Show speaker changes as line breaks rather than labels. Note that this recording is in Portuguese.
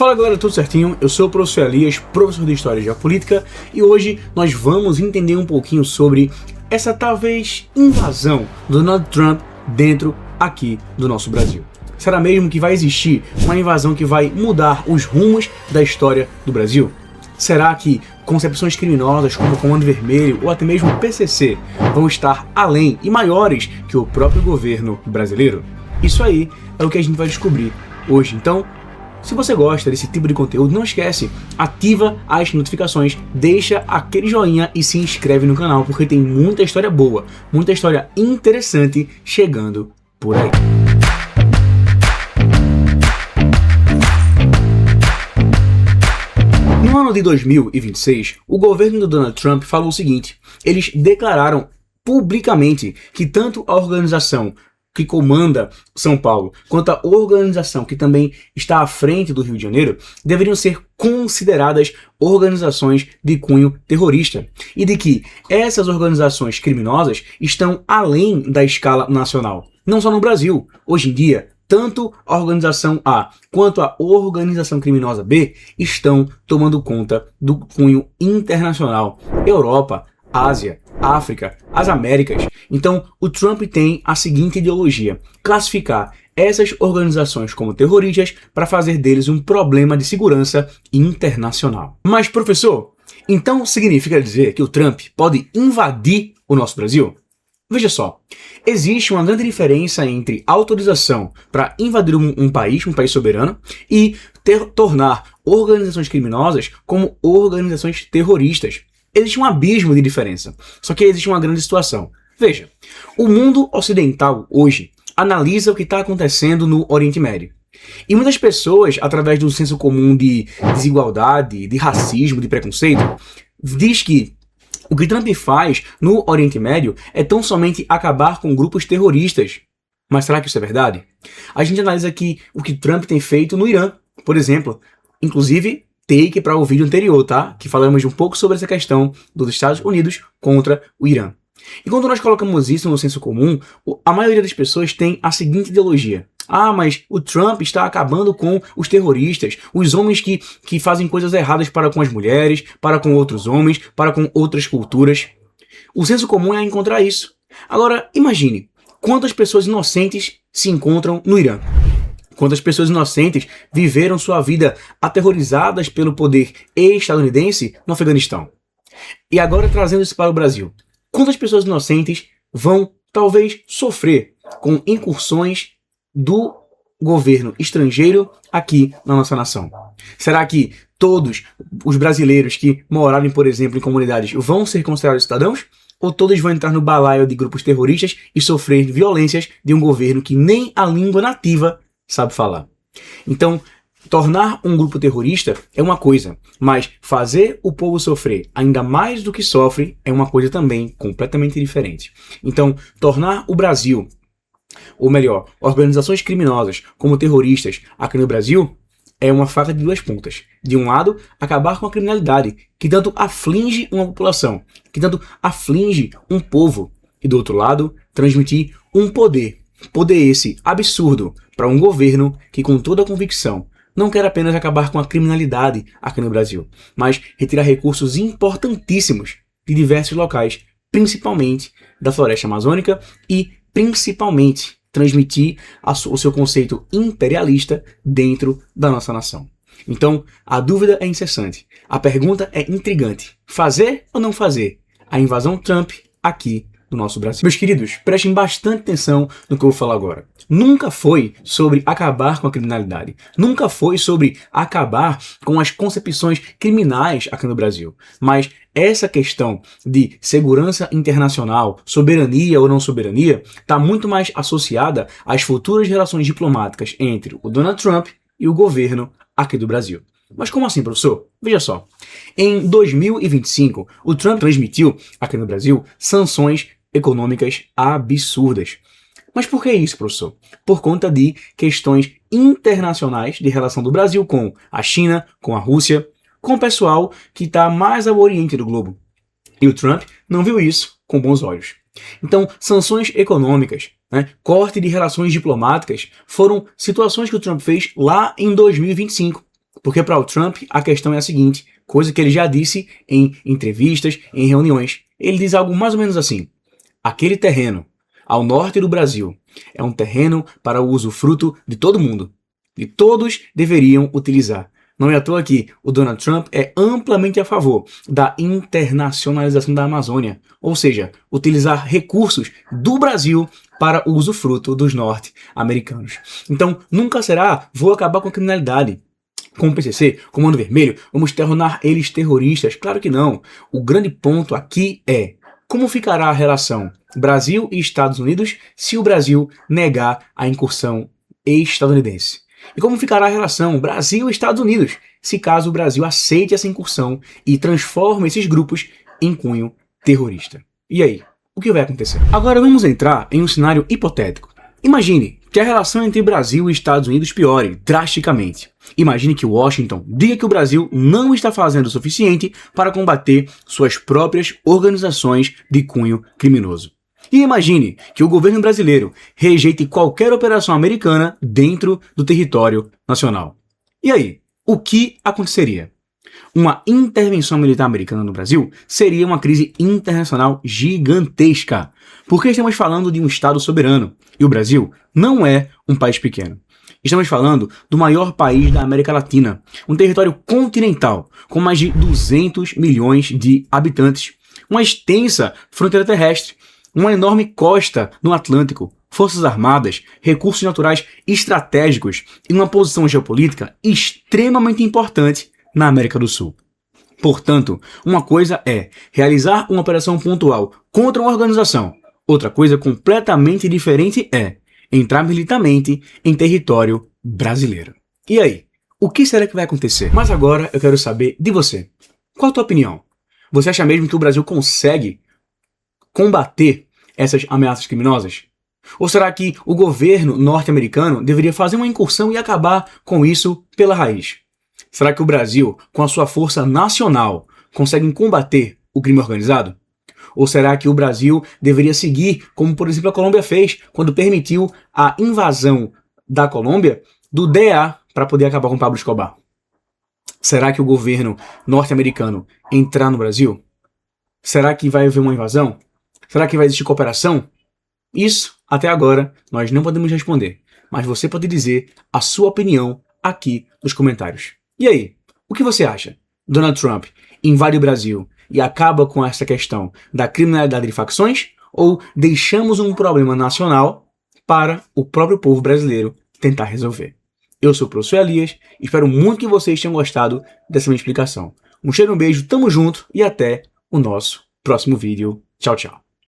Fala galera, tudo certinho? Eu sou o professor Elias, professor de História e Geopolítica, e hoje nós vamos entender um pouquinho sobre essa talvez invasão do Donald Trump dentro aqui do nosso Brasil. Será mesmo que vai existir uma invasão que vai mudar os rumos da história do Brasil? Será que concepções criminosas como o Comando Vermelho ou até mesmo o PCC vão estar além e maiores que o próprio governo brasileiro? Isso aí é o que a gente vai descobrir hoje. Então, se você gosta desse tipo de conteúdo, não esquece, ativa as notificações, deixa aquele joinha e se inscreve no canal, porque tem muita história boa, muita história interessante chegando por aí. No ano de 2026, o governo do Donald Trump falou o seguinte: eles declararam publicamente que tanto a organização que comanda São Paulo, quanto a organização que também está à frente do Rio de Janeiro, deveriam ser consideradas organizações de cunho terrorista, e de que essas organizações criminosas estão além da escala nacional. Não só no Brasil. Hoje em dia, tanto a organização A quanto a organização criminosa B estão tomando conta do cunho internacional. Europa, Ásia, África, as Américas. Então, o Trump tem a seguinte ideologia: classificar essas organizações como terroristas para fazer deles um problema de segurança internacional. Mas, professor, então significa dizer que o Trump pode invadir o nosso Brasil? Veja só, existe uma grande diferença entre autorização para invadir um país soberano, e tornar organizações criminosas como organizações terroristas. Existe um abismo de diferença, só que existe uma grande situação. Veja, o mundo ocidental hoje analisa o que está acontecendo no Oriente Médio. E muitas pessoas, através do senso comum de desigualdade, de racismo, de preconceito, diz que o que Trump faz no Oriente Médio é tão somente acabar com grupos terroristas. Mas será que isso é verdade? A gente analisa aqui o que Trump tem feito no Irã, por exemplo. Inclusive, take para o vídeo anterior, tá? Que falamos um pouco sobre essa questão dos Estados Unidos contra o Irã. E quando nós colocamos isso no senso comum, a maioria das pessoas tem a seguinte ideologia: ah, mas o Trump está acabando com os terroristas, os homens que fazem coisas erradas para com as mulheres, para com outros homens, para com outras culturas. O senso comum é encontrar isso. Agora, imagine, quantas pessoas inocentes se encontram no Irã? Quantas pessoas inocentes viveram sua vida aterrorizadas pelo poder estadunidense no Afeganistão? E agora, trazendo isso para o Brasil, quantas pessoas inocentes vão talvez sofrer com incursões do governo estrangeiro aqui na nossa nação? Será que todos os brasileiros que morarem, por exemplo, em comunidades vão ser considerados cidadãos? Ou todos vão entrar no balaio de grupos terroristas e sofrer violências de um governo que nem a língua nativa sabe falar? Então, tornar um grupo terrorista é uma coisa, mas fazer o povo sofrer ainda mais do que sofre é uma coisa também completamente diferente. Então, tornar o Brasil, ou melhor, organizações criminosas como terroristas aqui no Brasil, é uma faca de duas pontas. De um lado, acabar com a criminalidade, que tanto aflige uma população, que tanto aflige um povo, e do outro lado, transmitir um poder esse absurdo para um governo que, com toda a convicção, não quer apenas acabar com a criminalidade aqui no Brasil, mas retirar recursos importantíssimos de diversos locais, principalmente da floresta amazônica, e principalmente transmitir o seu conceito imperialista dentro da nossa nação. Então, a dúvida é incessante, a pergunta é intrigante: fazer ou não fazer a invasão Trump aqui do nosso Brasil? Meus queridos, prestem bastante atenção no que eu vou falar agora. Nunca foi sobre acabar com a criminalidade. Nunca foi sobre acabar com as concepções criminais aqui no Brasil. Mas essa questão de segurança internacional, soberania ou não soberania, está muito mais associada às futuras relações diplomáticas entre o Donald Trump e o governo aqui do Brasil. Mas como assim, professor? Veja só. Em 2025, o Trump transmitiu aqui no Brasil sanções econômicas absurdas. Mas por que isso, professor? Por conta de questões internacionais de relação do Brasil com a China, com a Rússia, com o pessoal que está mais ao oriente do globo. E o Trump não viu isso com bons olhos. Então, sanções econômicas, corte de relações diplomáticas, foram situações que o Trump fez lá em 2025. Porque para o Trump a questão é a seguinte, coisa que ele já disse em entrevistas, em reuniões. Ele diz algo mais ou menos assim: aquele terreno ao norte do Brasil é um terreno para o usufruto de todo mundo. E todos deveriam utilizar. Não é à toa que o Donald Trump é amplamente a favor da internacionalização da Amazônia, ou seja, utilizar recursos do Brasil para o usufruto dos norte-americanos. Então, nunca será, vou acabar com a criminalidade. Com o PCC, Comando Vermelho, vamos tornar eles terroristas? Claro que não. O grande ponto aqui é como ficará a relação Brasil e Estados Unidos se o Brasil negar a incursão estadunidense. E como ficará a relação Brasil e Estados Unidos se caso o Brasil aceite essa incursão e transforme esses grupos em cunho terrorista. E aí, o que vai acontecer? Agora vamos entrar em um cenário hipotético. Imagine que a relação entre Brasil e Estados Unidos piore drasticamente. Imagine que Washington diga que o Brasil não está fazendo o suficiente para combater suas próprias organizações de cunho criminoso. E imagine que o governo brasileiro rejeite qualquer operação americana dentro do território nacional. E aí, o que aconteceria? Uma intervenção militar americana no Brasil seria uma crise internacional gigantesca, porque estamos falando de um Estado soberano, e o Brasil não é um país pequeno. Estamos falando do maior país da América Latina, um território continental com mais de 200 milhões de habitantes, uma extensa fronteira terrestre, uma enorme costa no Atlântico, forças armadas, recursos naturais estratégicos e uma posição geopolítica extremamente importante na América do Sul. Portanto, uma coisa é realizar uma operação pontual contra uma organização, outra coisa completamente diferente é entrar militarmente em território brasileiro. E aí, o que será que vai acontecer? Mas agora eu quero saber de você. Qual a tua opinião? Você acha mesmo que o Brasil consegue combater essas ameaças criminosas? Ou será que o governo norte-americano deveria fazer uma incursão e acabar com isso pela raiz? Será que o Brasil, com a sua força nacional, consegue combater o crime organizado? Ou será que o Brasil deveria seguir, como por exemplo a Colômbia fez, quando permitiu a invasão da Colômbia do DEA para poder acabar com Pablo Escobar? Será que o governo norte-americano entrar no Brasil? Será que vai haver uma invasão? Será que vai existir cooperação? Isso, até agora, nós não podemos responder, mas você pode dizer a sua opinião aqui nos comentários. E aí, o que você acha? Donald Trump invade o Brasil e acaba com essa questão da criminalidade de facções? Ou deixamos um problema nacional para o próprio povo brasileiro tentar resolver? Eu sou o professor Elias, espero muito que vocês tenham gostado dessa minha explicação. Um cheiro, um beijo, tamo junto e até o nosso próximo vídeo. Tchau, tchau.